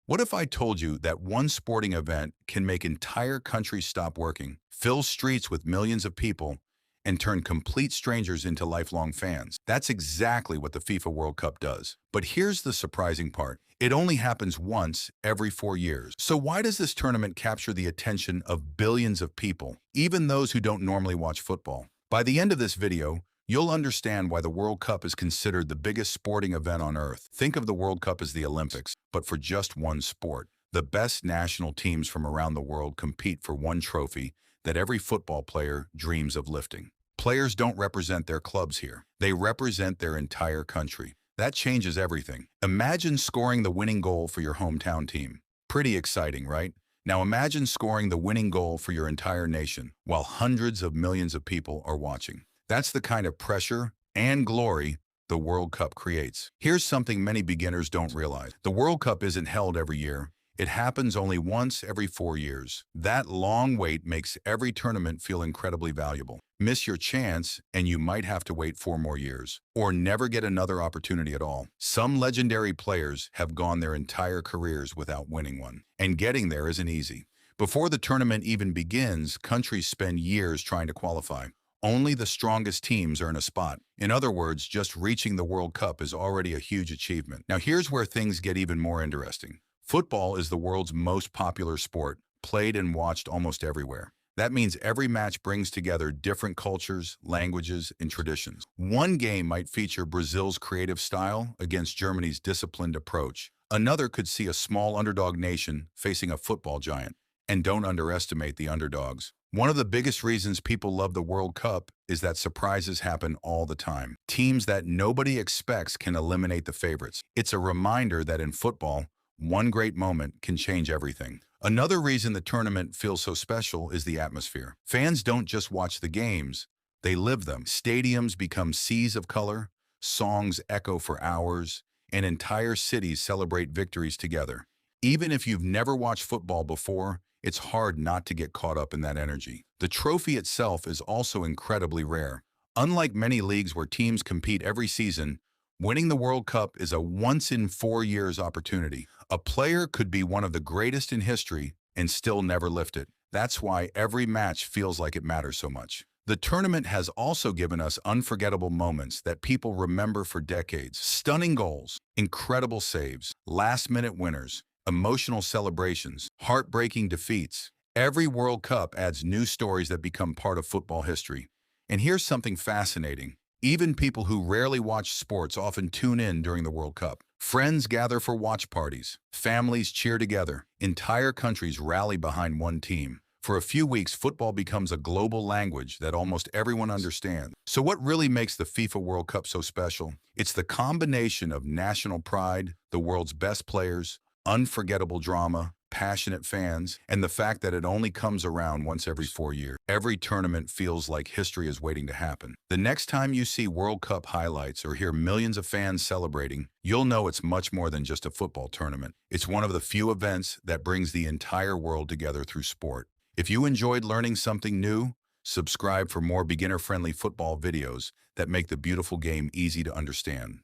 What if I told you that one sporting event can make entire countries stop working, fill streets with millions of people, and turn complete strangers into lifelong fans? That's exactly what the FIFA World Cup does. But here's the surprising part. It only happens once every 4 years. So why does this tournament capture the attention of billions of people, even those who don't normally watch football? By the end of this video, you'll understand why the World Cup is considered the biggest sporting event on Earth. Think of the World Cup as the Olympics, but for just one sport. The best national teams from around the world compete for one trophy that every football player dreams of lifting. Players don't represent their clubs here. They represent their entire country. That changes everything. Imagine scoring the winning goal for your hometown team. Pretty exciting, right? Now imagine scoring the winning goal for your entire nation while hundreds of millions of people are watching. That's the kind of pressure and glory the World Cup creates. Here's something many beginners don't realize. The World Cup isn't held every year. It happens only once every 4 years. That long wait makes every tournament feel incredibly valuable. Miss your chance and you might have to wait 4 more years, or never get another opportunity at all. Some legendary players have gone their entire careers without winning one, and getting there isn't easy. Before the tournament even begins, countries spend years trying to qualify. Only the strongest teams earn a spot. In other words, just reaching the World Cup is already a huge achievement. Now here's where things get even more interesting. Football is the world's most popular sport, played and watched almost everywhere. That means every match brings together different cultures, languages, and traditions. One game might feature Brazil's creative style against Germany's disciplined approach. Another could see a small underdog nation facing a football giant. And don't underestimate the underdogs. One of the biggest reasons people love the World Cup is that surprises happen all the time. Teams that nobody expects can eliminate the favorites. It's a reminder that in football, one great moment can change everything. Another reason the tournament feels so special is the atmosphere. Fans don't just watch the games, they live them. Stadiums become seas of color, songs echo for hours, and entire cities celebrate victories together. Even if you've never watched football before, it's hard not to get caught up in that energy. The trophy itself is also incredibly rare. Unlike many leagues where teams compete every season, winning the World Cup is a once-in-4 years opportunity. A player could be one of the greatest in history and still never lift it. That's why every match feels like it matters so much. The tournament has also given us unforgettable moments that people remember for decades. Stunning goals, incredible saves, last-minute winners, emotional celebrations, heartbreaking defeats. Every World Cup adds new stories that become part of football history. And here's something fascinating. Even people who rarely watch sports often tune in during the World Cup. Friends gather for watch parties. Families cheer together. Entire countries rally behind one team. For a few weeks, football becomes a global language that almost everyone understands. So what really makes the FIFA World Cup so special? It's the combination of national pride, the world's best players, unforgettable drama, passionate fans, and the fact that it only comes around once every 4 years. Every tournament feels like history is waiting to happen. The next time you see World Cup highlights or hear millions of fans celebrating, you'll know it's much more than just a football tournament. It's one of the few events that brings the entire world together through sport. If you enjoyed learning something new, subscribe for more beginner-friendly football videos that make the beautiful game easy to understand.